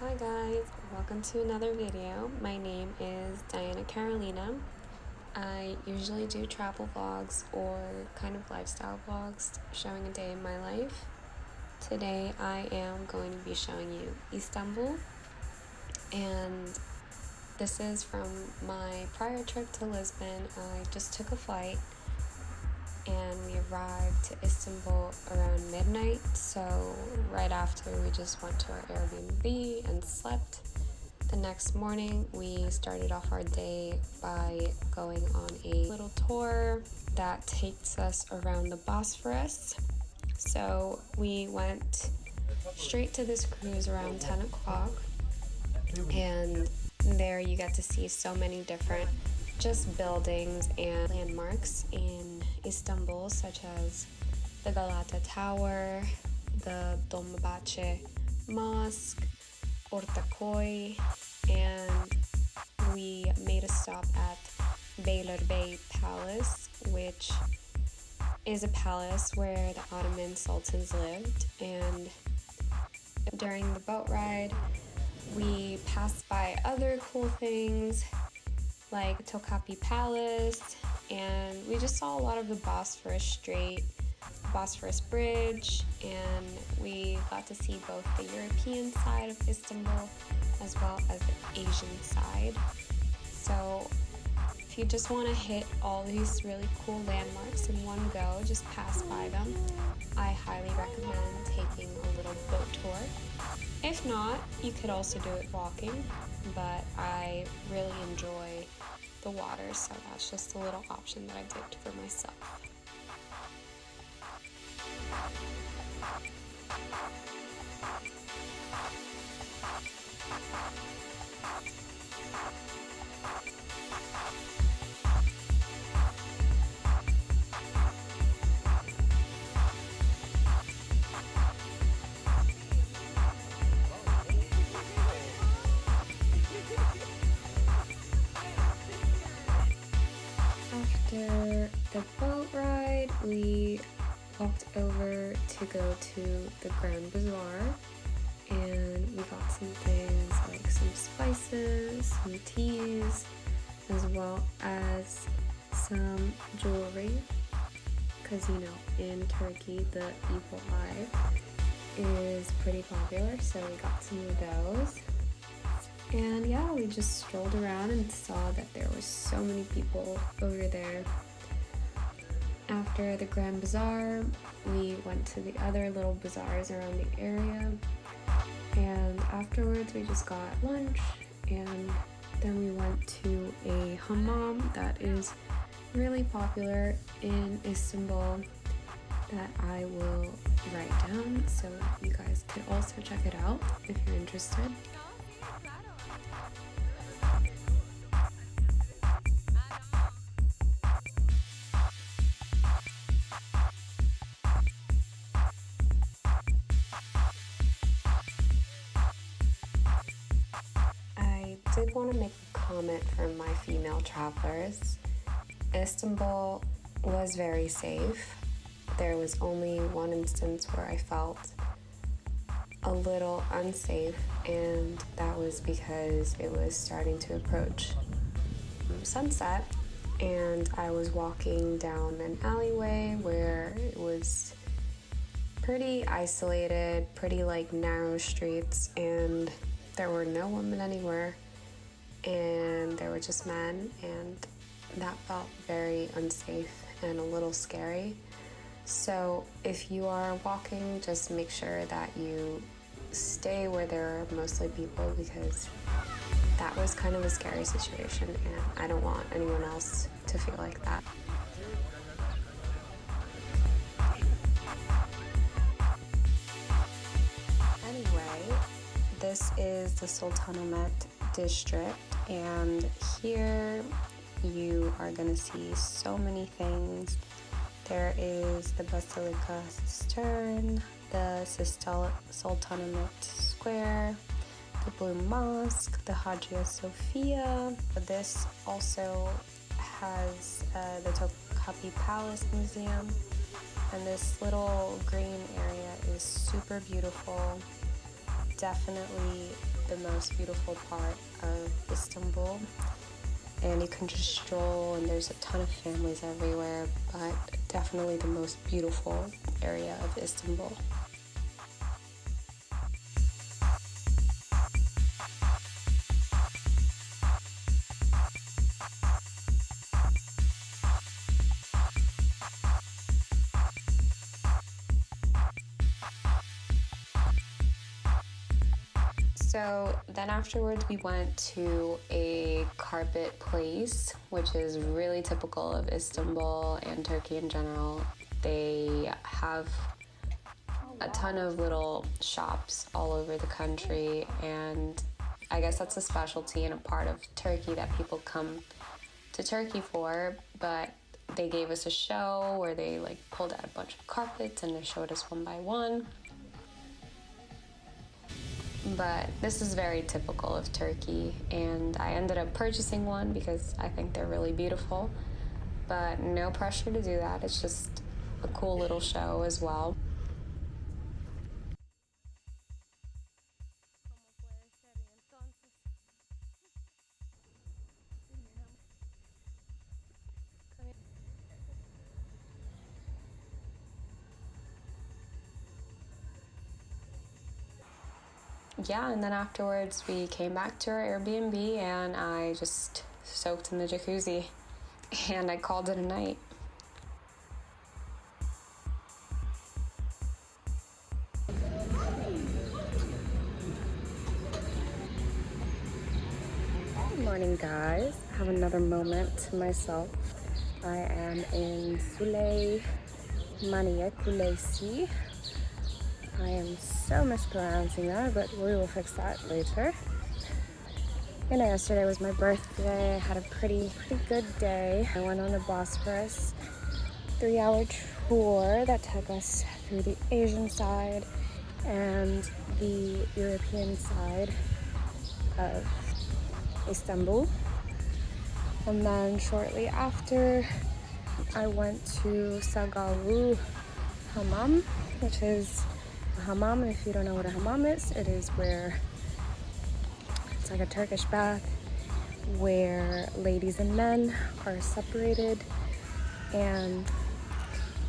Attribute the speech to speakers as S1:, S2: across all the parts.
S1: Hi guys, welcome to another video. My name is Diana Carolina. I usually do travel vlogs or kind of lifestyle vlogs showing a day in my life. Today I am going to be showing you Istanbul, and this is from my prior trip to Lisbon. I just took a flight and we arrived to Istanbul around midnight, so right after we just went to our Airbnb and slept. The next morning we started off our day by going on a little tour that takes us around the Bosphorus. So we went straight to this cruise around 10 o'clock, and there you get to see so many different just buildings and landmarks in Istanbul, such as the Galata Tower, the Dolmabahce Mosque, Ortaköy, and we made a stop at Beylerbey Palace, which is a palace where the Ottoman sultans lived. And during the boat ride, we passed by other cool things like Topkapi Palace, and we just saw a lot of the Bosphorus Strait, Bosphorus Bridge, and we got to see both the European side of Istanbul as well as the Asian side. So if you just want to hit all these really cool landmarks in one go, just pass by them. I highly recommend taking a little boat tour. If not, you could also do it walking, but I really enjoy the water, so that's just a little option that I did for myself. After the boat ride, we walked over to go to the Grand Bazaar, and we got some things like some spices, some teas, as well as some jewelry, because in Turkey the eagle eye is pretty popular, so we got some of those. And yeah, we just strolled around and saw that there were so many people over there. After the Grand Bazaar, we went to the other little bazaars around the area, and afterwards we just got lunch, and then we went to a hamam that is really popular in Istanbul that I will write down so you guys could also check it out if you're interested. I did want to make a comment for my female travelers. Istanbul was very safe. There was only one instance where I felt a little unsafe, and that was because it was starting to approach sunset, and I was walking down an alleyway where it was pretty isolated, pretty narrow streets, and there were no women anywhere, and there were just men, and that felt very unsafe and a little scary. So if you are walking, just make sure that you stay where there are mostly people, because that was kind of a scary situation, and I don't want anyone else to feel like that. Anyway, this is the Sultanahmet district, and here you are going to see so many things. There is the Basilica Cistern, the Sultanahmet Square, the Blue Mosque, the Hagia Sophia. This also has the Topkapi Palace Museum, and this little green area is super beautiful. Definitely the most beautiful part of Istanbul. And you can just stroll, and there's a ton of families everywhere, but definitely the most beautiful area of Istanbul. So then afterwards we went to a carpet place, which is really typical of Istanbul and Turkey in general. They have a ton of little shops all over the country, and I guess that's a specialty and a part of Turkey that people come to Turkey for. But they gave us a show where they pulled out a bunch of carpets and they showed us one by one. But this is very typical of Turkey, and I ended up purchasing one because I think they're really beautiful, but no pressure to do that. It's just a cool little show as well. Yeah, and then afterwards we came back to our Airbnb and I just soaked in the jacuzzi and I called it a night. Good morning, guys. I have another moment to myself. I am in Sultahanahmet. I am so mispronouncing that, but we will fix that later. You know, yesterday was my birthday. I had a pretty good day. I went on a Bosphorus 3-hour tour that took us through the Asian side and the European side of Istanbul. And then shortly after, I went to Sagaru Hamam, which is a hammam. And if you don't know what a hammam is, it is where it's like a Turkish bath where ladies and men are separated, and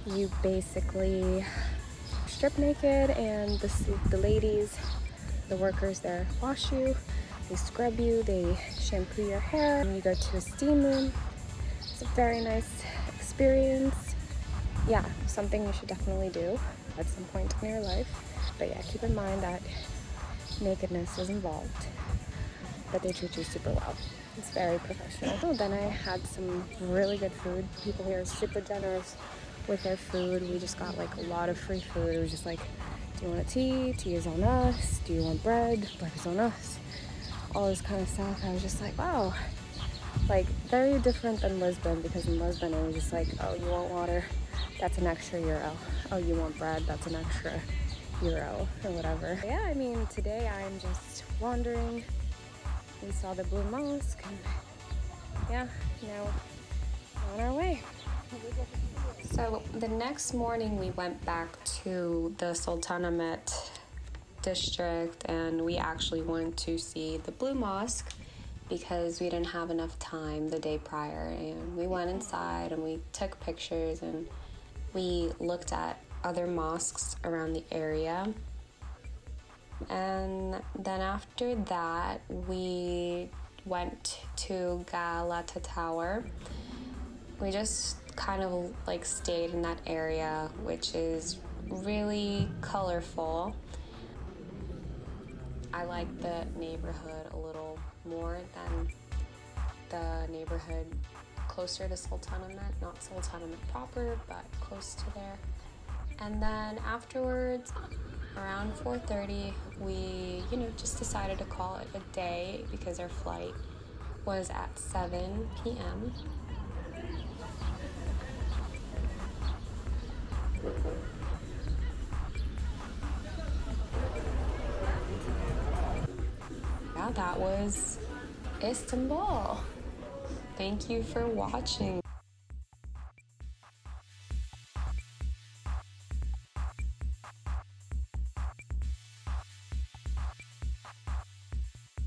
S1: you basically strip naked, and the ladies, the workers there, wash you, they scrub you, they shampoo your hair, and you go to a steam room. It's a very nice experience. Yeah, something you should definitely do at some point in your life. But yeah, keep in mind that nakedness is involved, but they treat you super well. It's very professional. So then I had some really good food. People here are super generous with their food. We just got a lot of free food. It was just do you want a tea? Tea is on us. Do you want bread? Bread is on us. All this kind of stuff. I was just wow. Very different than Lisbon, because in Lisbon it was just oh, you want water? That's an extra euro. Oh, you want bread? That's an extra euro or whatever. Yeah, I mean, today I'm just wandering. We saw the Blue Mosque, and yeah, now on our way. So the next morning we went back to the Sultanahmet district, and we actually went to see the Blue Mosque because we didn't have enough time the day prior, and we went inside and we took pictures and we looked at other mosques around the area. And then after that, we went to Galata Tower. We just kind of stayed in that area, which is really colorful. I like the neighborhood a little more than the neighborhood closer to Sultanahmet, not Sultanahmet proper, but close to there. And then afterwards, around 4:30, we, just decided to call it a day because our flight was at 7 p.m. Yeah, that was Istanbul. Thank you for watching.